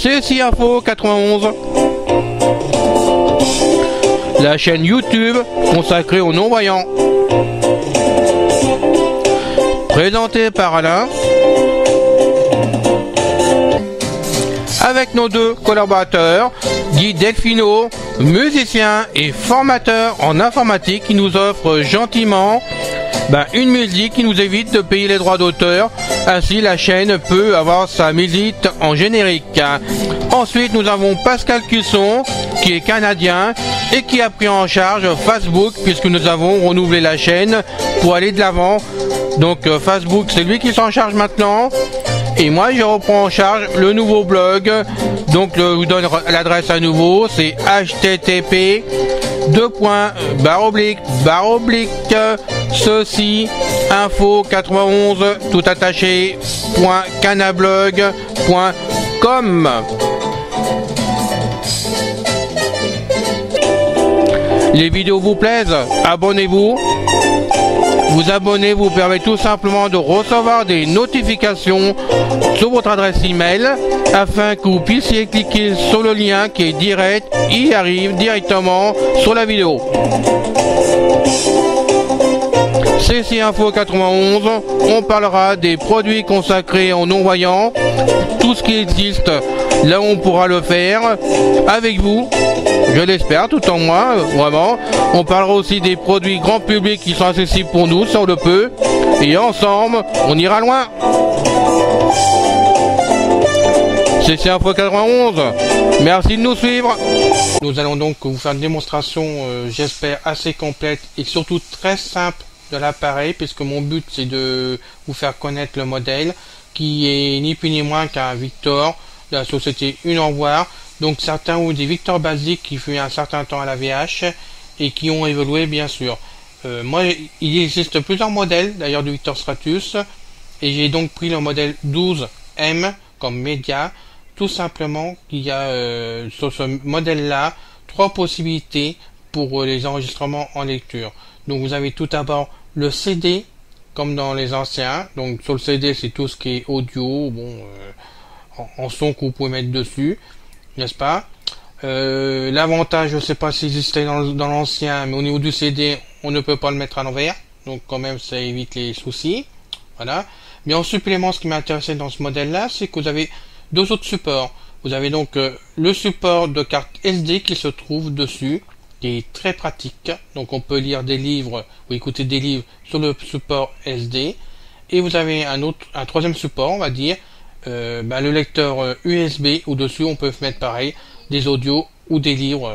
CSI Info 91, la chaîne YouTube consacrée aux non-voyants, présentée par Alain, avec nos deux collaborateurs, Guy Delfino, musicien et formateur en informatique, qui nous offre gentiment une musique qui nous évite de payer les droits d'auteur. Ainsi, la chaîne peut avoir sa musique en générique. Ensuite, nous avons Pascal Cusson, qui est canadien et qui a pris en charge Facebook, puisque nous avons renouvelé la chaîne pour aller de l'avant. Donc Facebook, c'est lui qui s'en charge maintenant. Et moi, je reprends en charge le nouveau blog. Donc, je vous donne l'adresse à nouveau. C'est http ceci info 91 tout attaché .canablog.com. Les vidéos vous plaisent? Abonnez-vous. Vous abonner vous permet tout simplement de recevoir des notifications sur votre adresse email afin que vous puissiez cliquer sur le lien qui est direct, il arrive directement sur la vidéo. CSI Info 91, on parlera des produits consacrés aux non-voyants, tout ce qui existe, là on pourra le faire avec vous, je l'espère, tout en moi, vraiment. On parlera aussi des produits grand public qui sont accessibles pour nous, si on le peut, et ensemble, on ira loin. CSI Info 91, merci de nous suivre. Nous allons donc vous faire une démonstration, j'espère, assez complète et surtout très simple de l'appareil, puisque mon but c'est de vous faire connaître le modèle qui est ni plus ni moins qu'un Victor de la société Une Envoire. Donc certains ont des Victor basiques qui furent un certain temps à la VH et qui ont évolué bien sûr. Moi il existe plusieurs modèles d'ailleurs du Victor Stratus et j'ai donc pris le modèle 12M comme média, tout simplement qu'il y a sur ce modèle là 3 possibilités pour les enregistrements en lecture. Donc vous avez tout d'abord le CD comme dans les anciens. Donc sur le CD c'est tout ce qui est audio, en son que vous pouvez mettre dessus, n'est-ce pas? L'avantage, je ne sais pas s'il existait dans l'ancien, mais au niveau du CD on ne peut pas le mettre à l'envers, donc quand même ça évite les soucis. Voilà. Mais en supplément, ce qui m'a intéressé dans ce modèle là, c'est que vous avez 2 autres supports. Vous avez donc le support de carte SD qui se trouve dessus, qui est très pratique. Donc on peut lire des livres ou écouter des livres sur le support SD. Et vous avez un troisième support, on va dire, le lecteur USB, où dessus on peut mettre pareil des audios ou des livres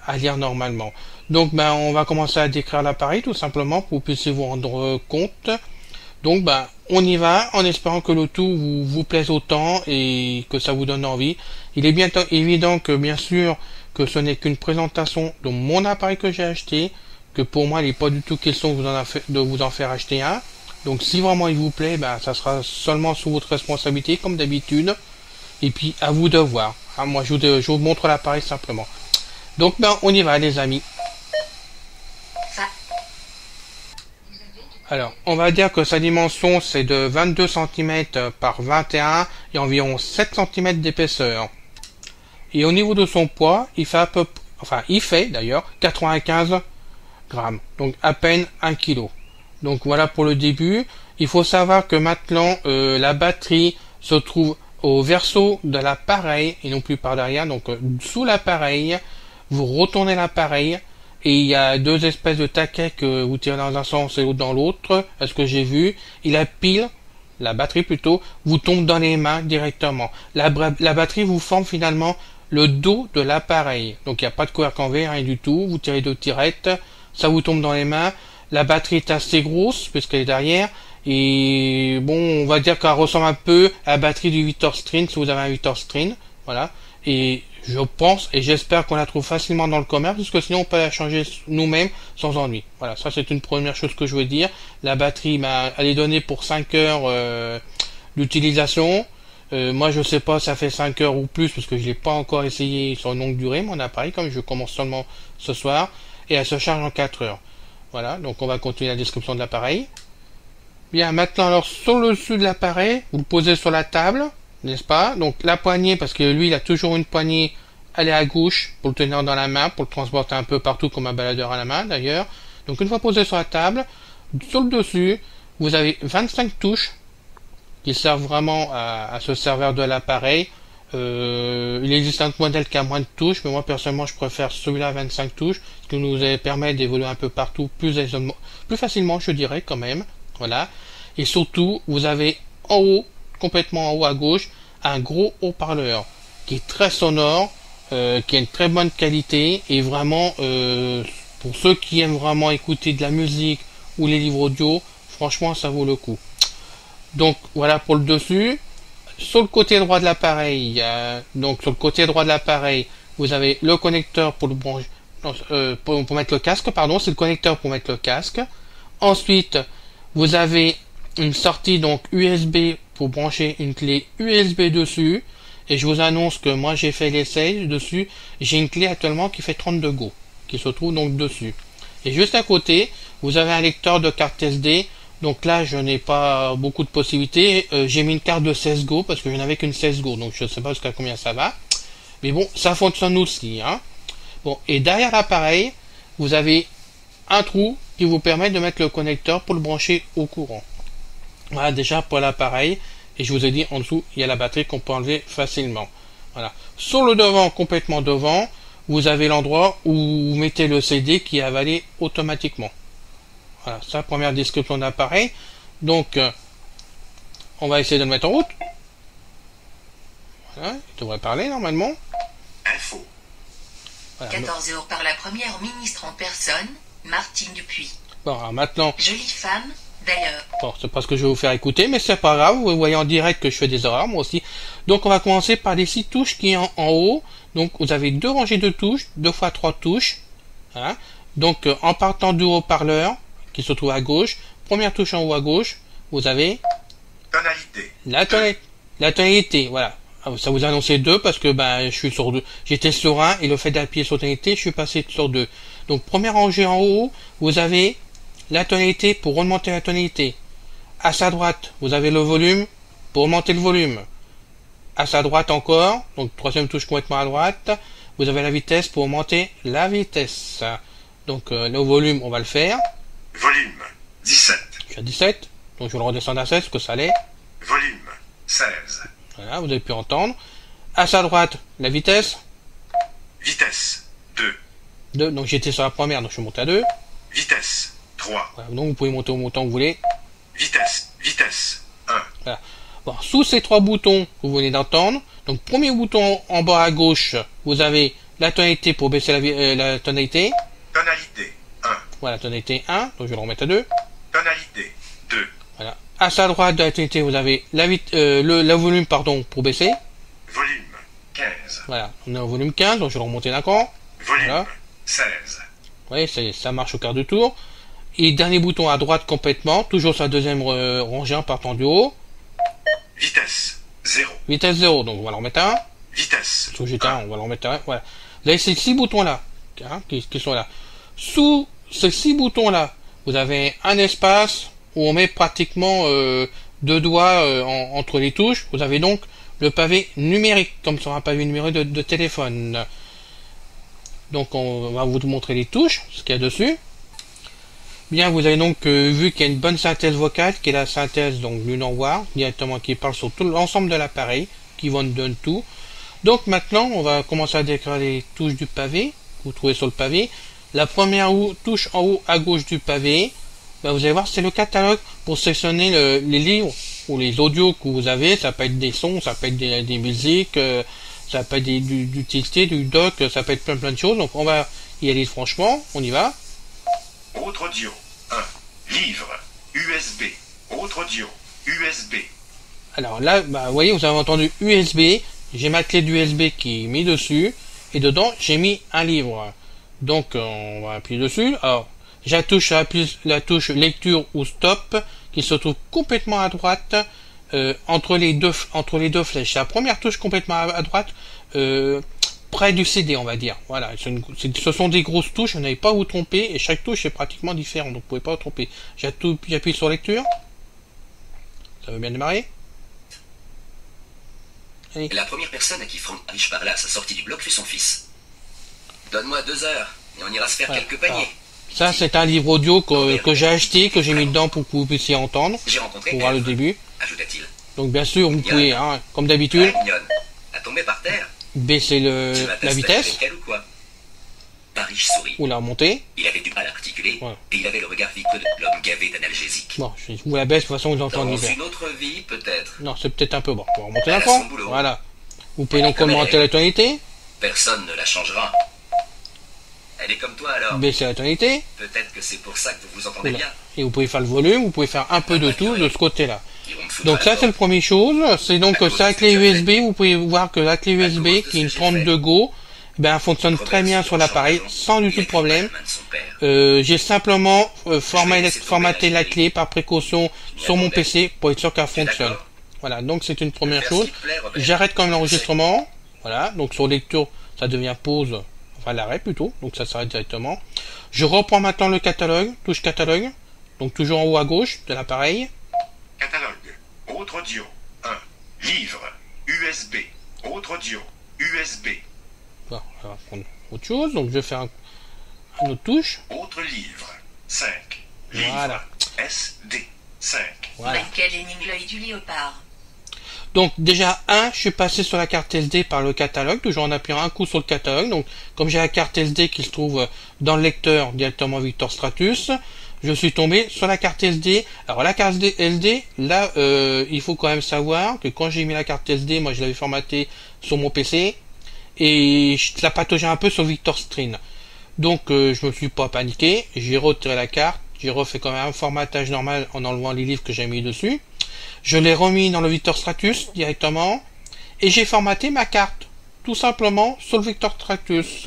à lire normalement. Donc on va commencer à décrire l'appareil tout simplement pour que vous puissiez vous rendre compte. Donc on y va en espérant que le tout vous plaise autant et que ça vous donne envie. Il est bien évident que bien sûr que ce n'est qu'une présentation de mon appareil que j'ai acheté, que pour moi il n'est pas du tout question de vous en faire acheter un. Donc si vraiment il vous plaît, ça sera seulement sous votre responsabilité comme d'habitude. Et puis à vous de voir. Moi je vous montre l'appareil simplement. Donc on y va les amis. Alors on va dire que sa dimension c'est de 22 cm par 21 et environ 7 cm d'épaisseur. Et au niveau de son poids, il fait d'ailleurs 95 grammes, donc à peine 1 kg. Donc voilà pour le début. Il faut savoir que maintenant la batterie se trouve au verso de l'appareil et non plus par derrière. Donc sous l'appareil, vous retournez l'appareil et il y a 2 espèces de taquets que vous tirez dans un sens et l'autre dans l'autre. Est-ce que j'ai vu? Et la batterie plutôt, vous tombe dans les mains directement. La batterie vous forme finalement le dos de l'appareil. Donc il n'y a pas de couvercle en verre, rien du tout. Vous tirez 2 tirettes, ça vous tombe dans les mains. La batterie est assez grosse puisqu'elle est derrière. Et on va dire qu'elle ressemble un peu à la batterie du Victor Stream si vous avez un Victor Stream. Voilà. Et je pense et j'espère qu'on la trouve facilement dans le commerce, parce que sinon on peut la changer nous-mêmes sans ennui. Voilà, ça c'est une première chose que je veux dire. La batterie, elle est donnée pour 5 heures d'utilisation. Moi je sais pas, ça fait 5 heures ou plus, parce que je l'ai pas encore essayé sur une longue durée, mon appareil, comme je commence seulement ce soir. Et elle se charge en 4 heures. Voilà, donc on va continuer la description de l'appareil. Bien, maintenant alors sur le dessus de l'appareil, vous le posez sur la table. n'est-ce pas? Donc la poignée, parce que lui il a toujours une poignée, elle est à gauche pour le tenir dans la main, pour le transporter un peu partout comme un baladeur à la main d'ailleurs. Donc une fois posé sur la table, sur le dessus, vous avez 25 touches qui servent vraiment à se servir de l'appareil. Il existe un modèle qui a moins de touches, mais moi personnellement je préfère celui-là à 25 touches, ce qui nous permet d'évoluer un peu partout plus facilement, je dirais quand même. Voilà. Et surtout, vous avez en haut, complètement en haut à gauche, un gros haut-parleur qui est très sonore, qui a une très bonne qualité, et vraiment pour ceux qui aiment vraiment écouter de la musique ou les livres audio, franchement ça vaut le coup. Donc voilà pour le dessus. Sur le côté droit de l'appareil, vous avez le connecteur pour le brancher, pour mettre le casque, pardon, c'est le connecteur pour mettre le casque. Ensuite, vous avez une sortie donc USB pour brancher une clé USB dessus. Et je vous annonce que moi j'ai fait l'essai dessus. J'ai une clé actuellement qui fait 32 Go, qui se trouve donc dessus. Et juste à côté, vous avez un lecteur de carte SD. Donc là, je n'ai pas beaucoup de possibilités. J'ai mis une carte de 16 Go parce que je n'avais qu'une 16 Go. Donc je ne sais pas jusqu'à combien ça va. Mais bon, ça fonctionne aussi. Hein. Bon, et derrière l'appareil, vous avez un trou qui vous permet de mettre le connecteur pour le brancher au courant. Voilà déjà pour l'appareil. Et je vous ai dit, en dessous, il y a la batterie qu'on peut enlever facilement. Voilà. Sur le devant, complètement devant, vous avez l'endroit où vous mettez le CD qui est avalé automatiquement. Voilà, ça, première description d'appareil. Donc, on va essayer de le mettre en route. Voilà, il devrait parler normalement. Info. Voilà. 14 heures par la première ministre en personne, Martine Dupuis. Bon, alors maintenant... Jolie femme, d'ailleurs. Bon, c'est pas ce que je vais vous faire écouter, mais c'est pas grave, vous voyez en direct que je fais des erreurs, moi aussi. Donc, on va commencer par les 6 touches qui sont en haut. Donc, vous avez 2 rangées de touches, 2 fois 3 touches. Hein. Donc, en partant du haut-parleur, qui se trouve à gauche, première touche en haut à gauche, vous avez tonalité. La tonalité, voilà. Ça vous a annoncé 2 parce que je suis sur 2. J'étais sur 1 et le fait d'appuyer sur tonalité, je suis passé sur 2. Donc première rangée en haut, vous avez la tonalité pour remonter la tonalité. À sa droite, vous avez le volume pour augmenter le volume. À sa droite encore, donc troisième touche complètement à droite, vous avez la vitesse pour augmenter la vitesse. Donc le volume, on va le faire. Volume 17. Je suis à 17, donc je vais le redescendre à 16 parce que ça l'est. Volume 16. Voilà, vous avez pu entendre. À sa droite, la vitesse. Vitesse 2. 2, donc j'étais sur la première, donc je suis monté à 2. Vitesse 3. Voilà, donc vous pouvez monter au montant que vous voulez. Vitesse 1. Voilà. Bon, sous ces 3 boutons que vous venez d'entendre, donc premier bouton en bas à gauche, vous avez la tonalité pour baisser la tonalité. Tonalité 1. Voilà, tonalité 1, donc je vais le remettre à 2. Tonalité 2. Voilà. À sa droite de la tonalité, vous avez le volume pour baisser. Volume 15. Voilà, on est au volume 15, donc je vais le remonter d'un cran. Volume Voilà. 16. Oui, ça marche au quart de tour. Et dernier bouton à droite complètement, toujours sur la deuxième rangée en partant du haut. Vitesse 0. Vitesse 0, donc on va le remettre à 1. Vitesse Sous j'étais 1, on va le remettre à 1. Voilà. Vous avez ces 6 boutons-là, hein, qui sont là. Sous ces 6 boutons-là, vous avez un espace où on met pratiquement 2 doigts entre les touches. Vous avez donc le pavé numérique, comme sur un pavé numérique de téléphone. Donc on va vous montrer les touches, ce qu'il y a dessus. Bien, vous avez donc vu qu'il y a une bonne synthèse vocale, qui est la synthèse donc Lunoir, directement qui parle sur tout l'ensemble de l'appareil, qui vous donne tout. Donc maintenant, on va commencer à décrire les touches du pavé, que vous trouvez sur le pavé. La première touche en haut à gauche du pavé, vous allez voir, c'est le catalogue pour sélectionner les livres ou les audios que vous avez. Ça peut être des sons, ça peut être des musiques, ça peut être du TXT, du doc, ça peut être plein de choses. Donc on va y aller franchement, on y va. Autre audio 1. Livre USB. Autre audio USB. Alors là, vous voyez, vous avez entendu USB. J'ai ma clé d'USB qui est mise dessus. Et dedans, j'ai mis un livre. Donc, on va appuyer dessus. Alors, j'appuie la touche lecture ou stop qui se trouve complètement à droite entre les deux flèches. La première touche complètement à droite près du CD, on va dire. Voilà, ce sont des grosses touches, vous n'avez pas à vous tromper, et chaque touche est pratiquement différente, donc vous pouvez pas vous tromper. J'appuie sur lecture. Ça veut bien démarrer. Oui. La première personne à qui Frank Rich parla à sa sortie du bloc fut son fils. Donne-moi 2 heures, et on ira se faire Voilà. quelques paniers. Ça, c'est un livre audio que j'ai acheté, que j'ai mis dedans pour que vous puissiez entendre, J'ai rencontré pour voir le Eve, début. ajouta-t-il. Donc bien sûr, vous pouvez, hein, comme d'habitude, Ah, mignonne. À tomber par terre, baisser tu vas la t'installer vitesse avec elle ou quoi? Parrish sourit. ou la remonter. Il avait du mal à articuler, Voilà. et il avait le regard vitreux de l'homme gavé d'analgésiques. Bon, je vous la baisse, de toute façon vous entendez Dans bien. une autre vie, peut-être. Non, c'est peut-être un peu bon. On va remonter Elle d'un a cran. son boulot. Voilà. Vous pouvez donc Comme augmenter elle est. la tonalité, Personne ne la changera. Elle est comme toi alors. baisser la tonalité, Peut-être que c'est pour ça que vous vous entendez voilà. bien. Et vous pouvez faire le volume, vous pouvez faire un peu de tout de ce côté-là. Ils vont me foutre Donc à ça la c'est la porte. première chose, c'est donc c'est la clé USB, vous pouvez voir que la clé USB qui est une 32 Go, ben elle fonctionne très bien sur l'appareil sans du tout de problème. J'ai simplement formaté la clé par précaution sur mon PC pour être sûr qu'elle fonctionne. Voilà, donc c'est une première chose. J'arrête quand même l'enregistrement. Voilà, donc sur lecture ça devient pause, enfin l'arrêt plutôt, donc ça s'arrête directement. Je reprends maintenant le catalogue, touche catalogue, donc toujours en haut à gauche de l'appareil. Catalogue. Autre audio. 1. Livre. USB. Autre audio. USB. Bon, on va prendre autre chose, donc je vais faire une autre touche. Autre livre. 5. Livre. Voilà. SD. 5. Voilà. Michael Henning, l'œil du léopard. Donc déjà, je suis passé sur la carte SD par le catalogue, toujours en appuyant un coup sur le catalogue. Donc comme j'ai la carte SD qui se trouve dans le lecteur directement Victor Stratus, je suis tombé sur la carte SD. Alors la carte SD, là, il faut quand même savoir que quand j'ai mis la carte SD, moi je l'avais formatée sur mon PC, et ça pataugeait un peu sur Victor Stream. Donc je me suis pas paniqué, j'ai retiré la carte, j'ai refait quand même un formatage normal en enlevant les livres que j'ai mis dessus. Je l'ai remis dans le Victor Stratus directement et j'ai formaté ma carte tout simplement sur le Victor Stratus.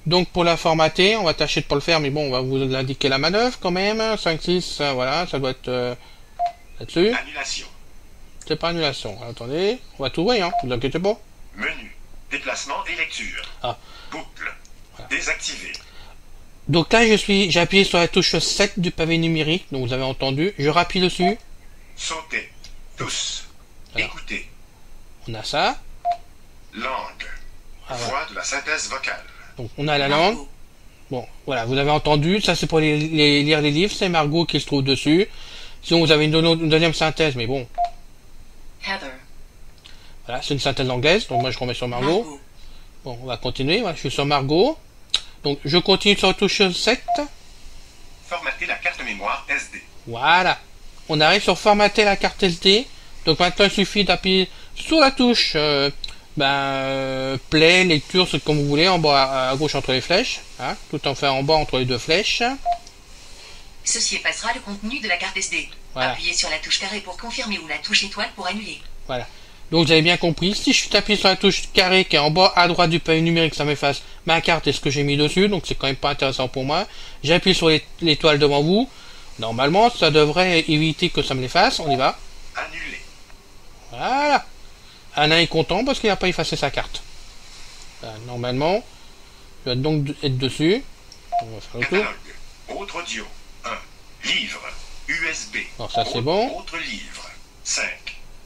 Donc pour la formater, on va tâcher de pas le faire, mais bon, on va vous indiquer la manœuvre quand même. 5, 6, voilà, ça doit être là-dessus. Annulation. C'est pas annulation. Attendez, on va tout voir, hein, vous inquiétez pas. Menu. Déplacement et lecture. Ah. Boucle. Désactivé. Donc là, j'ai appuyé sur la touche 7 du pavé numérique, donc vous avez entendu. Je rappuie dessus. Sauter. Tous. Voilà. Écouter. On a ça. Langue. Ah, voilà. Voix de la synthèse vocale. Donc on a la langue. Bon, voilà, vous avez entendu. Ça, c'est pour lire les livres. C'est Margot qui se trouve dessus. Sinon, vous avez une deuxième synthèse, mais bon. Heather. Voilà, c'est une synthèse anglaise. Donc moi, je remets sur Margot. Margot. Bon, on va continuer. Voilà, je suis sur Margot. Donc je continue sur la touche 7. Formater la carte mémoire SD. Voilà. On arrive sur formater la carte SD. Donc maintenant, il suffit d'appuyer sur la touche play, lecture, c'est comme vous voulez, en bas à gauche entre les flèches, hein, tout en fait en bas entre les deux flèches. Ceci effacera le contenu de la carte SD. Voilà. Appuyez sur la touche carré pour confirmer ou la touche étoile pour annuler. Voilà. Donc vous avez bien compris, si je suis appuyé sur la touche carré qui est en bas à droite du pavé numérique, ça m'efface ma carte et ce que j'ai mis dessus, donc c'est quand même pas intéressant pour moi. J'appuie sur l'étoile devant vous. Normalement, ça devrait éviter que ça me l'efface. On y va. Annuler. Voilà. Alain est content parce qu'il n'a pas effacé sa carte. Normalement, je vais donc être dessus. On va faire le tour. Catalogue. Autre audio. 1. Livre. USB. Alors ça c'est bon. Autre livre. 5.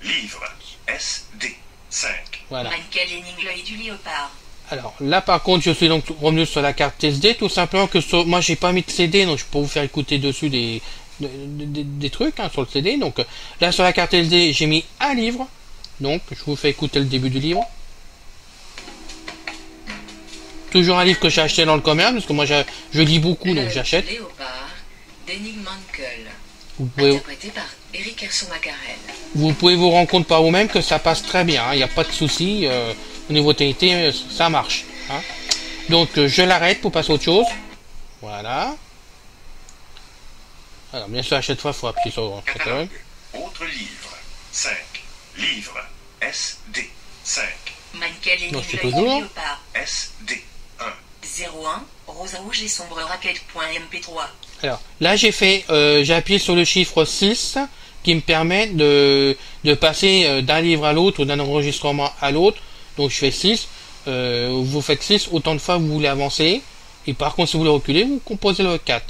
Livre. SD. 5. Voilà. Michael Henning, l'œil du léopard. Alors là par contre je suis donc revenu sur la carte SD, tout simplement que moi j'ai pas mis de CD, donc je peux vous faire écouter dessus des trucs hein, sur le CD. Donc là sur la carte SD j'ai mis un livre, donc je vous fais écouter le début du livre. Toujours un livre que j'ai acheté dans le commerce, parce que moi je lis beaucoup donc j'achète. Léopard d'Henning Mankell. Vous pouvez, Interprété par Eric Herson-Macarel. vous pouvez vous rendre compte par vous-même que ça passe très bien, il n'y a pas de souci. Au niveau qualité, ça marche. Hein. Donc je l'arrête pour passer à autre chose. Voilà. Alors bien sûr à chaque fois il faut appuyer sur le catalogue. Catalogue. Autre livre. 5. Livre. SD. 5. Michael Non, Henning, c'est l'œil du toujours. léopard. SD. 1. 01, Rosa rouge et sombre raquette.mp3. Alors là j'ai appuyé sur le chiffre 6 qui me permet de passer d'un livre à l'autre ou d'un enregistrement à l'autre. Donc je fais 6, vous faites 6 autant de fois que vous voulez avancer, et par contre si vous voulez reculer, vous composez le 4.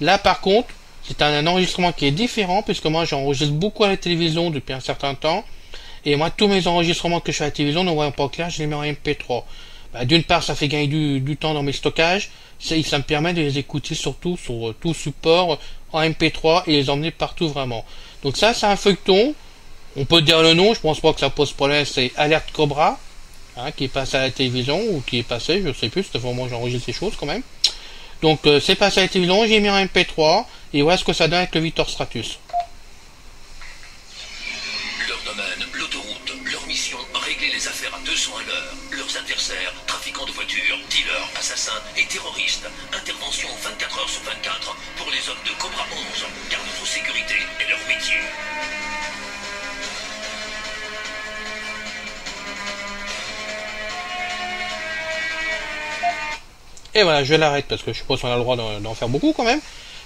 Là par contre, c'est un enregistrement qui est différent, puisque moi j'enregistre beaucoup à la télévision depuis un certain temps, Et moi, tous mes enregistrements que je fais à la télévision, ne voyant pas clair, je les mets en MP3. D'une part, ça fait gagner du temps dans mes stockages, ça me permet de les écouter surtout sur tout support en MP3 et les emmener partout vraiment. Donc ça, c'est un feuilleton. On peut dire le nom, je pense pas que ça pose problème, c'est Alerte Cobra, qui est passé à la télévision, ou qui est passé, je sais plus, c'était vraiment j'enregistre ces choses quand même. Donc c'est passé à la télévision, j'ai mis en MP3, et voilà ce que ça donne avec le Victor Stratus. Leur domaine, l'autoroute, leur mission, régler les affaires à 200 à l'heure. Leurs adversaires, trafiquants de voitures, dealers, assassins et terroristes. Intervention 24 heures sur 24 pour les hommes de Cobra 11, car notre sécurité est leur métier. Et voilà, je l'arrête parce que je suppose qu'on a le droit d'en faire beaucoup quand même.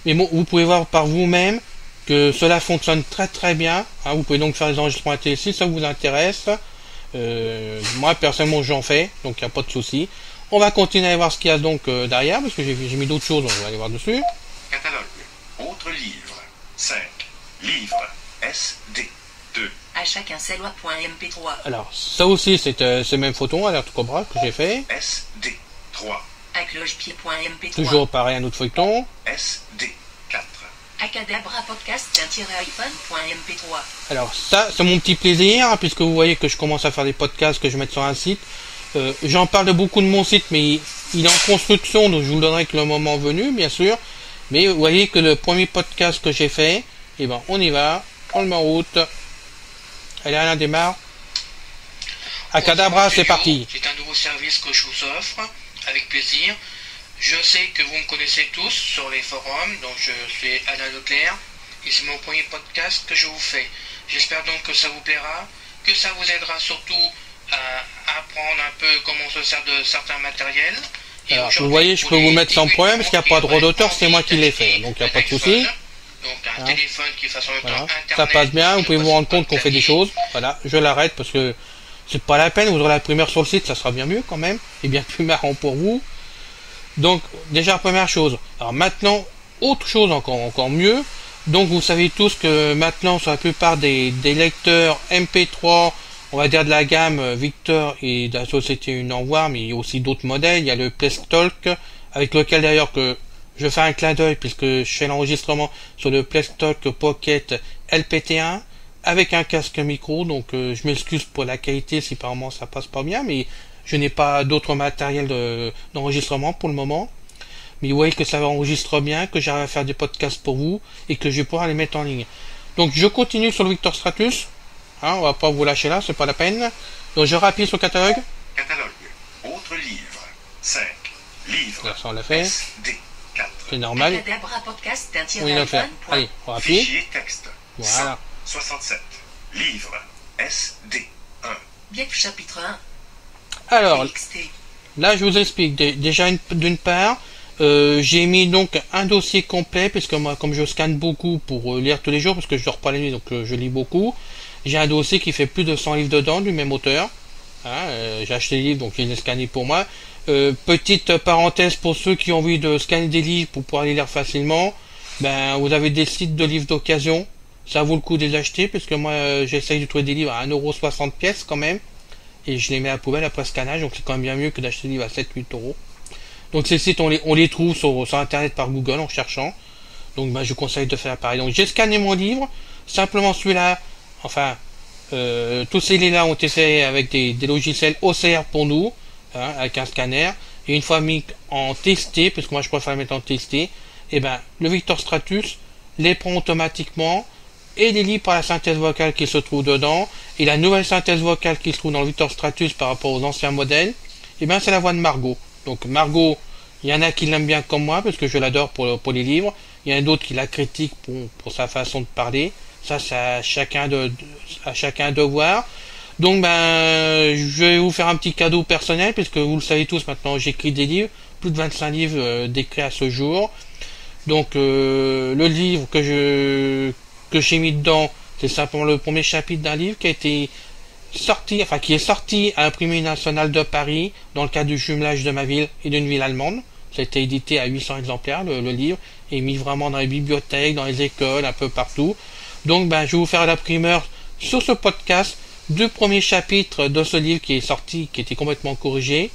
Mais bon, vous pouvez voir par vous-même que cela fonctionne très très bien. Vous pouvez donc faire des enregistrements à télé si ça vous intéresse. Moi personnellement j'en fais, donc il n'y a pas de souci. On va continuer à voir ce qu'il y a donc derrière, parce que j'ai mis d'autres choses, on va aller voir dessus. Catalogue. Autres livres. 5. Livres. SD. 2. À chacun selwa.mp3. Alors, ça aussi c'est le même photon, Alerte Cobra que j'ai fait. SD. 3. À clochepied.mp3. Toujours pareil, un autre feuilleton. SD. 4. À cadabra podcast-iphone.mp3. Alors ça, c'est mon petit plaisir, puisque vous voyez que je commence à faire des podcasts que je mets sur un site. J'en parle de beaucoup de mon site, mais il est en construction, donc je vous le donnerai que le moment venu, bien sûr. Mais vous voyez que le premier podcast que j'ai fait, eh ben on y va, on le met en route. Allez, Alain démarre. À Cadabra, c'est parti. C'est un nouveau service que je vous offre, avec plaisir. Je sais que vous me connaissez tous sur les forums, donc je suis Alain Leclerc, et c'est mon premier podcast que je vous fais. J'espère donc que ça vous plaira, que ça vous aidera surtout à apprendre un peu comment on se sert de certains matériels. Alors, vous voyez, je peux vous mettre sans problème, parce qu'il n'y a pas de droit d'auteur, c'est moi qui l'ai fait, donc il n'y a pas de souci. Donc un téléphone qui fasse en même temps Internet. Ça passe bien, vous pouvez vous rendre compte qu'on fait des choses. Voilà, je l'arrête parce que c'est pas la peine, vous aurez la primeur sur le site, ça sera bien mieux quand même, et bien plus marrant pour vous. Donc, déjà, première chose. Alors maintenant, autre chose encore mieux. Donc, vous savez tous que maintenant, sur la plupart des lecteurs MP3, on va dire de la gamme Victor et de la société Une Envoi, mais il y a aussi d'autres modèles. Il y a le Playtalk, avec lequel d'ailleurs que je fais un clin d'œil, puisque je fais l'enregistrement sur le Playtalk Pocket LPT1, avec un casque micro. Donc, je m'excuse pour la qualité si par moment ça passe pas bien, mais je n'ai pas d'autre matériel d'enregistrement pour le moment. Mais vous voyez que ça enregistre bien, que j'arrive à faire des podcasts pour vous et que je vais pouvoir les mettre en ligne. Donc je continue sur le Victor Stratus. On va pas vous lâcher là, c'est pas la peine. Donc je rappuie sur le catalogue. Catalogue. Autres livres. 5. Livres. Là, ça on l'a fait. SD. 4. C'est normal. Cadabra podcast On vient de faire. Allez, on rappuie. Fichier texte. Voilà. 167. Livres. SD. 1. Biec chapitre 1. Alors, TXT. là je vous explique. Déjà d'une part, j'ai mis donc un dossier complet, puisque moi comme je scanne beaucoup pour lire tous les jours, parce que je dors pas la nuit, donc je lis beaucoup, j'ai un dossier qui fait plus de 100 livres dedans, du même auteur. J'ai acheté des livres, donc je les ai scannés pour moi. Petite parenthèse pour ceux qui ont envie de scanner des livres pour pouvoir les lire facilement, ben vous avez des sites de livres d'occasion, ça vaut le coup de les acheter, puisque moi j'essaye de trouver des livres à 1,60€ pièce quand même, et je les mets à la poubelle après scannage, donc c'est quand même bien mieux que d'acheter des livres à 7-8€. Donc ces sites on les trouve sur internet par Google en cherchant. Donc je vous conseille de faire pareil. Donc j'ai scanné mon livre, simplement celui-là, enfin tous ces livres-là ont été faits avec des logiciels OCR pour nous, avec un scanner, et une fois mis en testé, parce que moi je préfère les mettre en testé, et ben le Victor Stratus les prend automatiquement et les lit par la synthèse vocale qui se trouve dedans, et la nouvelle synthèse vocale qui se trouve dans le Victor Stratus par rapport aux anciens modèles, et ben c'est la voix de Margot. Donc Margot, il y en a qui l'aiment bien comme moi, parce que je l'adore pour les livres, il y en a d'autres qui la critiquent pour sa façon de parler, ça c'est à chacun de voir. Donc je vais vous faire un petit cadeau personnel, puisque vous le savez tous maintenant, j'écris des livres, plus de 25 livres d'écrits à ce jour. Donc le livre que j'ai mis dedans, c'est simplement le premier chapitre d'un livre qui a été sorti, enfin qui est sorti à l'imprimerie nationale de Paris dans le cadre du jumelage de ma ville et d'une ville allemande. Ça a été édité à 800 exemplaires le livre, et mis vraiment dans les bibliothèques, dans les écoles, un peu partout. Donc je vais vous faire la primeur sur ce podcast 2 premiers chapitres de ce livre qui est sorti, qui était complètement corrigé,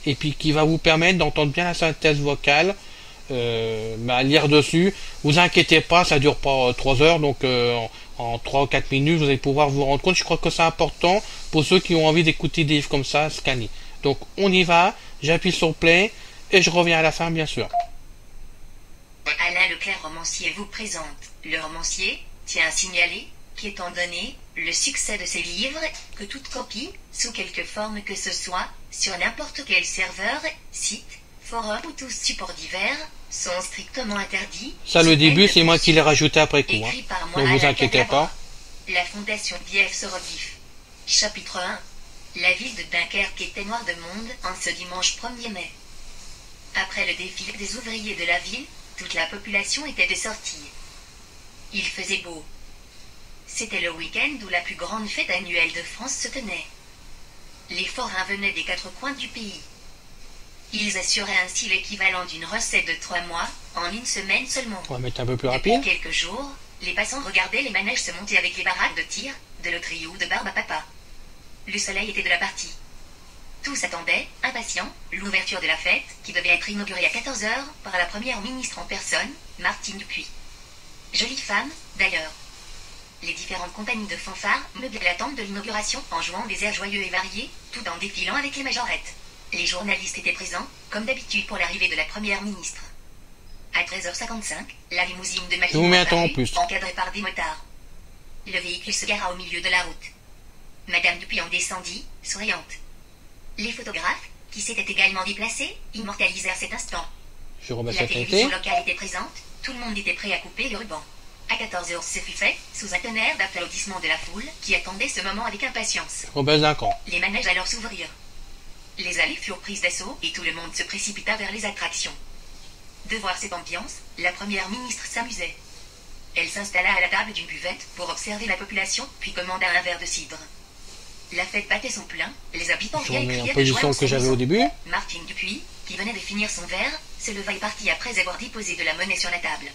et puis qui va vous permettre d'entendre bien la synthèse vocale, lire dessus. Vous inquiétez pas, ça dure pas 3 heures, donc en 3 ou 4 minutes, vous allez pouvoir vous rendre compte. Je crois que c'est important pour ceux qui ont envie d'écouter des livres comme ça, scannés. Donc on y va, j'appuie sur play, et je reviens à la fin, bien sûr. Alain Leclerc, romancier, vous présente. Le romancier tient à signaler qu'étant donné le succès de ses livres, que toute copie, sous quelque forme que ce soit, sur n'importe quel serveur, site, forum ou tous supports divers, sont strictement interdits. Ça, le début, c'est moi qui l'ai rajouté après coup. Hein. Par moi, ne vous Alain inquiétez Cadavre. pas. La Fondation Bief Sorobif. Chapitre 1. La ville de Dunkerque était noire de monde en ce dimanche 1er mai. Après le défilé des ouvriers de la ville, toute la population était de sortie. Il faisait beau. C'était le week-end où la plus grande fête annuelle de France se tenait. Les forains venaient des 4 coins du pays. Ils assuraient ainsi l'équivalent d'une recette de 3 mois, en une semaine seulement. On va mettre un peu plus Depuis rapide. quelques jours, les passants regardaient les manèges se monter avec les baraques de tir, de loterie ou de barbe à papa. Le soleil était de la partie. Tous attendaient, impatients, l'ouverture de la fête, qui devait être inaugurée à 14 h par la première ministre en personne, Martine Dupuy. Jolie femme, d'ailleurs. Les différentes compagnies de fanfares meublaient l'attente de l'inauguration en jouant des airs joyeux et variés, tout en défilant avec les majorettes. Les journalistes étaient présents, comme d'habitude pour l'arrivée de la première ministre. À 13h55, la limousine de Je vous mets un temps en apparut, plus. encadrée par des motards. Le véhicule se gara au milieu de la route. Madame Dupuy en descendit, souriante. Les photographes, qui s'étaient également déplacés, immortalisèrent cet instant. Je remets La cette télévision été. locale était présente, tout le monde était prêt à couper le ruban. À 14 h ce fut fait, sous un tonnerre d'applaudissements de la foule, qui attendait ce moment avec impatience. Rebaisse d'un camp. Les manèges alors s'ouvrirent. Les allées furent prises d'assaut et tout le monde se précipita vers les attractions. De voir cette ambiance, la première ministre s'amusait. Elle s'installa à la table d'une buvette pour observer la population, puis commanda un verre de cidre. La fête battait son plein, les habitants Je riaient et remets en criaient de joie position en que son j'avais au maison. début. Martine Dupuy, qui venait de finir son verre, se leva et partit après avoir déposé de la monnaie sur la table.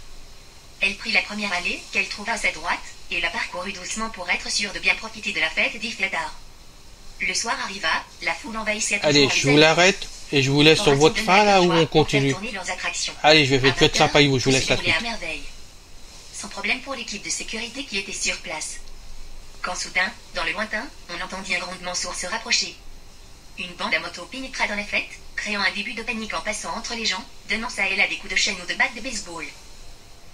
Elle prit la première allée, qu'elle trouva à sa droite, et la parcourut doucement pour être sûre de bien profiter de la fête des fêtards. Le soir arriva, la foule envahissait à Allez, toujours je les vous allées. l'arrête et je vous laisse sur votre fin là où on continue. Allez, je vais être sympa avec vous, je vous laisse la suite. À merveille. Sans problème pour l'équipe de sécurité qui était sur place. Quand soudain, dans le lointain, on entendit un grondement sourd se rapprocher. Une bande à moto pénétra dans la fête, créant un début de panique en passant entre les gens, donnant ça et là des coups de chaîne ou de batte de baseball.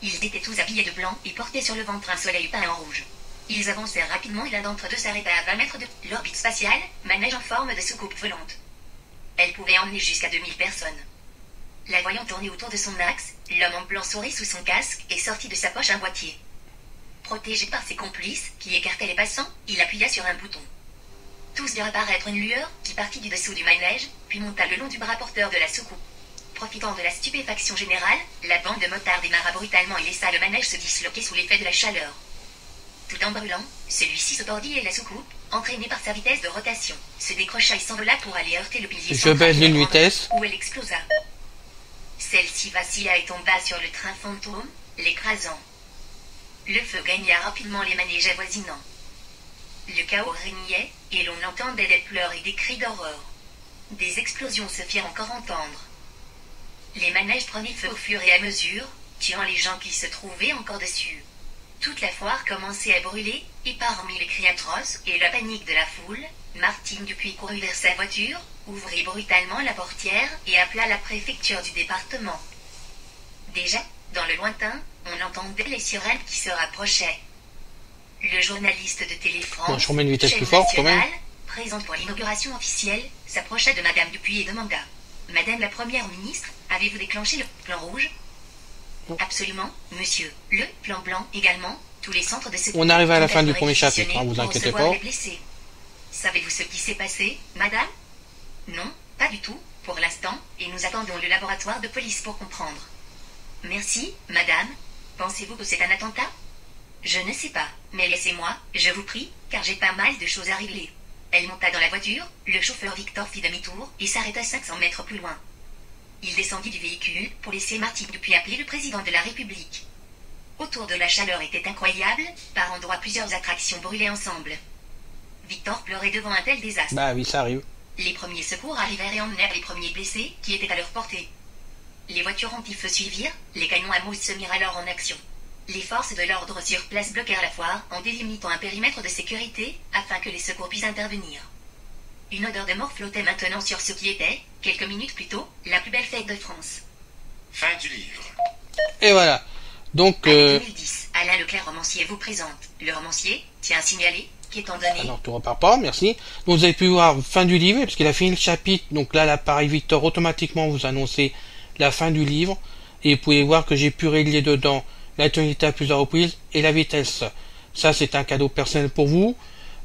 Ils étaient tous habillés de blanc et portaient sur le ventre un soleil peint en rouge. Ils avancèrent rapidement et l'un d'entre eux s'arrêta à 20 mètres de l'orbite spatiale, manège en forme de soucoupe volante. Elle pouvait emmener jusqu'à 2000 personnes. La voyant tourner autour de son axe, l'homme en blanc sourit sous son casque et sortit de sa poche un boîtier. Protégé par ses complices, qui écartaient les passants, il appuya sur un bouton. Tous virent apparaître une lueur, qui partit du dessous du manège, puis monta le long du bras porteur de la soucoupe. Profitant de la stupéfaction générale, la bande de motards démarra brutalement et laissa le manège se disloquer sous l'effet de la chaleur. Tout en brûlant, celui-ci se tordit et la soucoupe, entraînée par sa vitesse de rotation, se décrocha et s'envola pour aller heurter le pilier Je central baisse de la d'une grande vitesse. où elle explosa. Celle-ci vacilla et tomba sur le train fantôme, l'écrasant. Le feu gagna rapidement les manèges avoisinants. Le chaos régnait, et l'on entendait des pleurs et des cris d'horreur. Des explosions se firent encore entendre. Les manèges prenaient feu au fur et à mesure, tuant les gens qui se trouvaient encore dessus. Toute la foire commençait à brûler, et parmi les cris atroces et la panique de la foule, Martine Dupuy courut vers sa voiture, ouvrit brutalement la portière et appela la préfecture du département. Déjà, dans le lointain, on entendait les sirènes qui se rapprochaient. Le journaliste de Télé-France, Bon, je remets une vitesse chaîne plus forte, quand même. nationale, présente pour l'inauguration officielle, s'approcha de Madame Dupuy et demanda: Madame la Première ministre, avez-vous déclenché le plan rouge? Non. Absolument, monsieur. Le plan blanc également. Tous les centres de secours On arrive à la ont fin du été premier chapitre, hein, vous pour inquiétez recevoir pas. les blessés. Savez-vous ce qui s'est passé, madame? Non, pas du tout, pour l'instant, et nous attendons le laboratoire de police pour comprendre. Merci, madame. Pensez-vous que c'est un attentat? Je ne sais pas, mais laissez-moi, je vous prie, car j'ai pas mal de choses à régler. Elle monta dans la voiture, le chauffeur Victor fit demi-tour et s'arrêta 500 mètres plus loin. Il descendit du véhicule pour laisser Martine Dupuy appeler le président de la République. Autour de la chaleur était incroyable, par endroits plusieurs attractions brûlaient ensemble. Victor pleurait devant un tel désastre. Bah oui, ça arrive. Les premiers secours arrivèrent et emmenèrent les premiers blessés, qui étaient à leur portée. Les voitures anti-feu suivirent, les canons à mousse se mirent alors en action. Les forces de l'ordre sur place bloquèrent la foire en délimitant un périmètre de sécurité, afin que les secours puissent intervenir. Une odeur de mort flottait maintenant sur ce qui était, quelques minutes plus tôt, la plus belle fête de France. Fin du livre. Et voilà. Donc... Année 2010, Alain Leclerc, romancier, vous présente. Le romancier tient à signaler qu'étant donné... Alors, tu repars pas, merci. Donc, vous avez pu voir fin du livre, parce qu'il a fini le chapitre. Donc là, l'appareil Victor, automatiquement, vous annoncer la fin du livre. Et vous pouvez voir que j'ai pu régler dedans la tonalité à plusieurs reprises et la vitesse. Ça, c'est un cadeau personnel pour vous.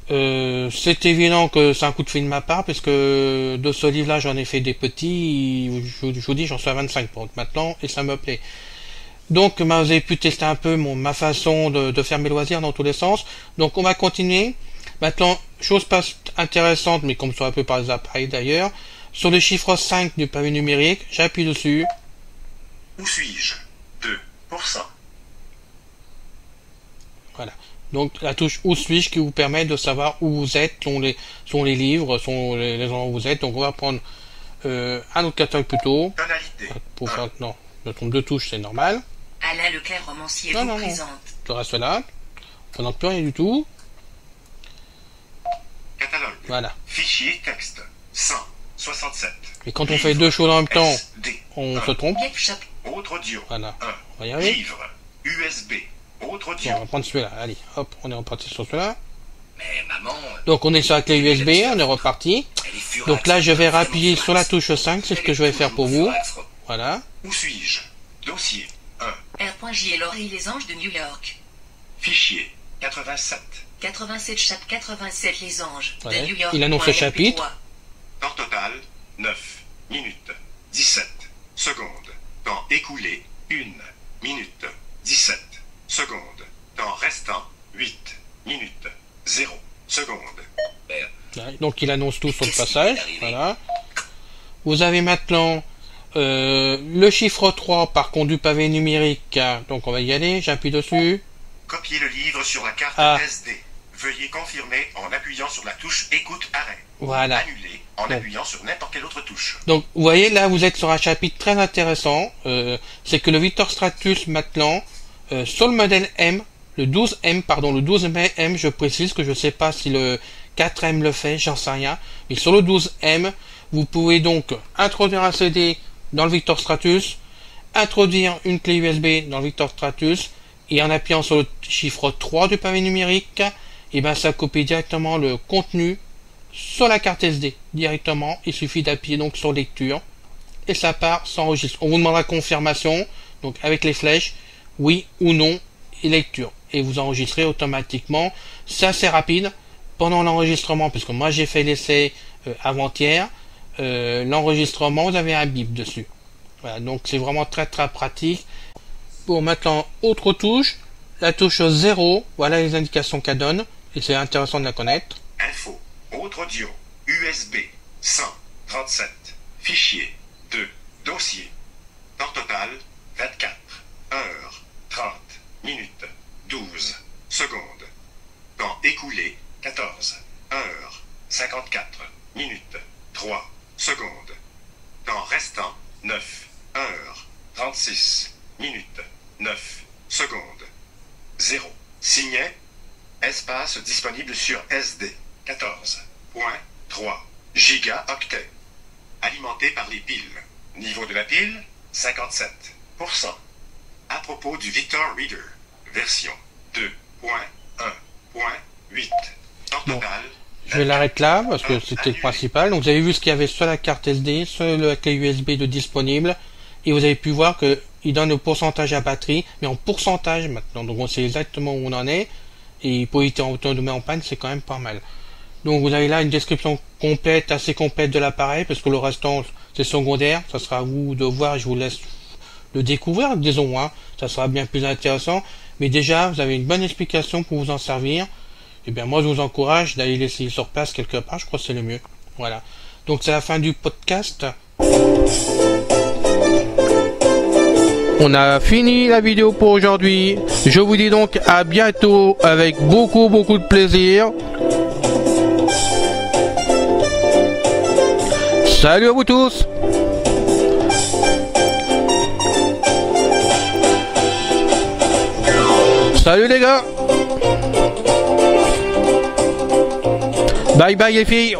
C'est évident que c'est un coup de fil de ma part, parce que de ce livre-là, j'en ai fait des petits. Je vous dis, j'en suis à 25 pour maintenant, et ça me plaît. Donc, vous avez pu tester un peu ma façon de faire mes loisirs dans tous les sens. Donc, on va continuer. Maintenant, chose pas intéressante, mais comme ça un peu par les appareils d'ailleurs, sur le chiffre 5 du pavé numérique, j'appuie dessus. Où suis-je? 2%. Voilà. Donc, la touche où suis-je qui vous permet de savoir où vous êtes, sont les livres, sont les endroits où vous êtes. Donc, on va prendre un autre catalogue plutôt. Tonalité. Pour faire, non, je trompe deux touches, c'est normal. Alain Leclerc, romancier, Non, vous non, non. présente. Je reste là. On n'entend plus rien du tout. Catalogue. Voilà. Fichier texte. 167. Et quand on fait deux choses en même temps, SD. on se trompe. Gift Shop, Autre audio. Voilà. 1. On va y arriver. Livre. USB. Autre Bon, audio. on va prendre celui-là. Allez, hop, on est reparti sur celui-là. Mais maman, Donc on est sur la clé USB, on est reparti. elle est furax. Donc là, je vais appuyer sur la touche 5, c'est ce que je vais faire pour vous. Voilà. Où suis-je? Dossier. 1. R.J. et l'oreille les anges de New York. Fichier. 87. 87 chapitre 87 les anges Ouais. de New York. Il annonce le .mp3. chapitre. Temps total. 9 minutes. 17 secondes. Temps écoulé. 1 minute. 17 secondes. Temps restant. 8 minutes. 0 secondes. Ouais, donc il annonce tout sur le passage. Voilà. Vous avez maintenant le chiffre 3 par contre du pavé numérique. Donc on va y aller, j'appuie dessus. Copiez le livre sur la carte Ah. SD. Veuillez confirmer en appuyant sur la touche écoute arrêt. Voilà. Annuler en Bon. appuyant sur n'importe quelle autre touche. Donc vous voyez là vous êtes sur un chapitre très intéressant. C'est que le Victor Stratus maintenant, sur le modèle M, le 12M, pardon, le 12M, je précise que je ne sais pas si le 4M le fait, j'en sais rien. Mais sur le 12M, vous pouvez donc introduire un CD dans le Victor Stratus, introduire une clé USB dans le Victor Stratus, et en appuyant sur le chiffre 3 du pavé numérique, et ben ça copie directement le contenu sur la carte SD directement. Il suffit d'appuyer donc sur lecture et ça part, s'enregistre. On vous demandera confirmation, donc avec les flèches, oui ou non, et lecture. Et vous enregistrez automatiquement. C'est assez rapide pendant l'enregistrement, puisque moi j'ai fait l'essai avant-hier. L'enregistrement, vous avez un bip dessus. Voilà, donc c'est vraiment très très pratique. Pour maintenant, autre touche, la touche 0, voilà les indications qu'elle donne, et c'est intéressant de la connaître. Info. Autre audio. USB. 137. Fichier. 2. Dossier. Temps total. 24. Heures. 30 minutes. 12 secondes. Temps écoulé. 14. Heures. 54 minutes. 3 secondes. Temps restant. 9. Heures. 36 minutes. 9 secondes. 0. Signet. Espace disponible sur SD. 14.3 gigaoctets. Alimenté par les piles. Niveau de la pile, 57%. À propos du Victor Reader, version 2.1.8. Temps Bon. total. Je vais l'arrêter là, parce que c'était le principal. Donc vous avez vu ce qu'il y avait sur la carte SD, sur la clé USB de disponible, et vous avez pu voir que il donne le pourcentage à batterie, mais en pourcentage maintenant. Donc on sait exactement où on en est, et pour éviter de tomber en panne, c'est quand même pas mal. Donc vous avez là une description complète, assez complète de l'appareil, parce que le restant c'est secondaire, ça sera à vous de voir, je vous laisse le découvrir, disons, hein. Ça sera bien plus intéressant, mais déjà vous avez une bonne explication pour vous en servir. Et bien moi je vous encourage d'aller l'essayer sur place quelque part, je crois que c'est le mieux. Voilà. Donc c'est la fin du podcast. On a fini la vidéo pour aujourd'hui. Je vous dis donc à bientôt avec beaucoup de plaisir. Salut à vous tous. Salut les gars. Bye bye les filles.